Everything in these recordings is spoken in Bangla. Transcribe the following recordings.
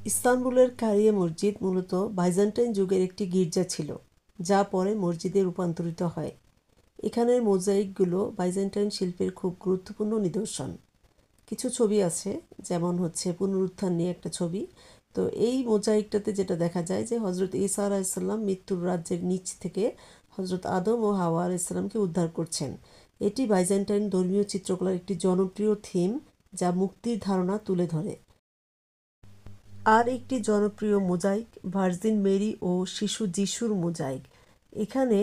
ইস্তানবুলের কারিয়ে মসজিদ মূলত বাইজেন্টাইন যুগের একটি গির্জা ছিল, যা পরে মসজিদে রূপান্তরিত হয়। এখানের মোজাইকগুলো বাইজেন্টাইন শিল্পের খুব গুরুত্বপূর্ণ নিদর্শন। কিছু ছবি আছে, যেমন হচ্ছে পুনরুত্থান নিয়ে একটা ছবি। তো এই মোজাইকটাতে যেটা দেখা যায় যে হজরত ঈসা আলাইসাল্লাম মৃত্যুর রাজ্যের নিচ থেকে হজরত আদম ও হাওয়া আলাইসাল্লামকে উদ্ধার করছেন। এটি বাইজেন্টাইন ধর্মীয় চিত্রকলার একটি জনপ্রিয় থিম, যা মুক্তির ধারণা তুলে ধরে। আর একটি জনপ্রিয় মোজাইক ভার্জিন মেরি ও শিশু যিশুর মোজাইক। এখানে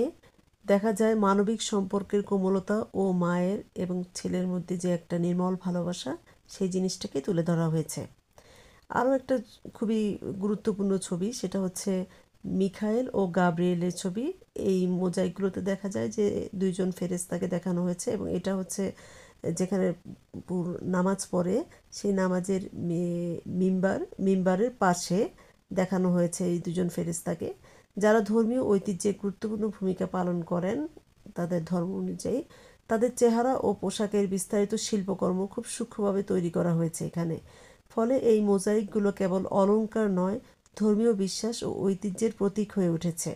দেখা যায় মানবিক সম্পর্কের কোমলতা ও মায়ের এবং ছেলের মধ্যে যে একটা নির্মল ভালোবাসা, সেই জিনিসটাকে তুলে ধরা হয়েছে। আরও একটা খুবই গুরুত্বপূর্ণ ছবি, সেটা হচ্ছে মিখায়েল ও গাব্রিয়েলের ছবি। এই মোজাইকগুলোতে দেখা যায় যে দুইজন ফেরেশতাকে দেখানো হয়েছে, এবং এটা হচ্ছে যেখানে নামাজ পড়ে সেই নামাজের মিম্বারের পাশে দেখানো হয়েছে এই দুজন ফেরেশতাকে, যারা ধর্মীয় ঐতিহ্যে গুরুত্বপূর্ণ ভূমিকা পালন করেন। তাদের ধর্ম অনুযায়ী তাদের চেহারা ও পোশাকের বিস্তারিত শিল্পকর্ম খুব সূক্ষ্মভাবে তৈরি করা হয়েছে এখানে। ফলে এই মোজাইকগুলো কেবল অলংকার নয়, ধর্মীয় বিশ্বাস ও ঐতিহ্যের প্রতীক হয়ে উঠেছে।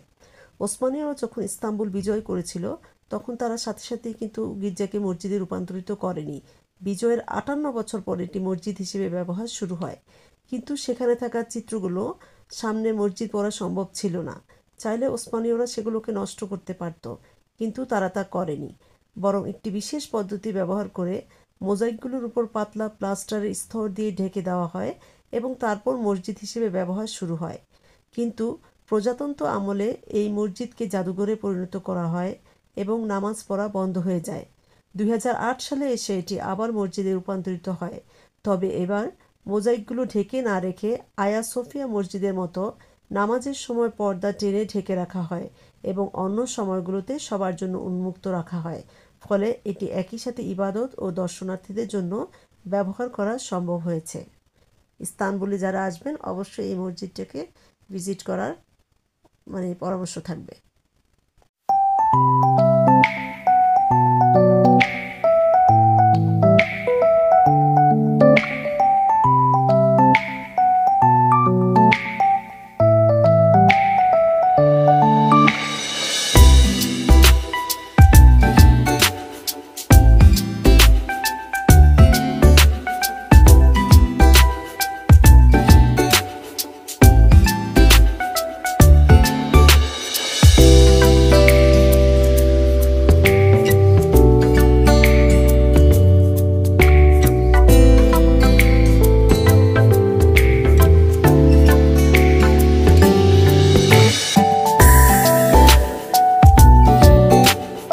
ওসমানীয়রা যখন ইস্তাম্বুল বিজয় করেছিল, তখন তারা সাথে সাথেই কিন্তু গির্জাকে মসজিদে রূপান্তরিত করেনি। বিজয়ের 58 বছর পরে এটি মসজিদ হিসেবে ব্যবহার শুরু হয়। কিন্তু সেখানে থাকা চিত্রগুলো সামনে মসজিদ করা সম্ভব ছিল না। চাইলে ওসমানীয়রা সেগুলোকে নষ্ট করতে পারত, কিন্তু তারা তা করেনি। বরং একটি বিশেষ পদ্ধতি ব্যবহার করে মোজাইকগুলোর উপর পাতলা প্লাস্টারের স্তর দিয়ে ঢেকে দেওয়া হয়, এবং তারপর মসজিদ হিসেবে ব্যবহার শুরু হয়। কিন্তু প্রজাতন্ত্র আমলে এই মসজিদকে জাদুঘরে পরিণত করা হয় এবং নামাজ পড়া বন্ধ হয়ে যায়। 2008 সালে এসে এটি আবার মসজিদে রূপান্তরিত হয়। তবে এবার মোজাইকগুলো ঢেকে না রেখে আয়া সোফিয়া মসজিদের মতো নামাজের সময় পর্দা টেনে ঢেকে রাখা হয়, এবং অন্য সময়গুলোতে সবার জন্য উন্মুক্ত রাখা হয়। ফলে এটি একই সাথে ইবাদত ও দর্শনার্থীদের জন্য ব্যবহার করা সম্ভব হয়েছে। ইস্তানবুলে যারা আসবেন, অবশ্যই এই মসজিদটাকে ভিজিট করার পরামর্শ থাকবে।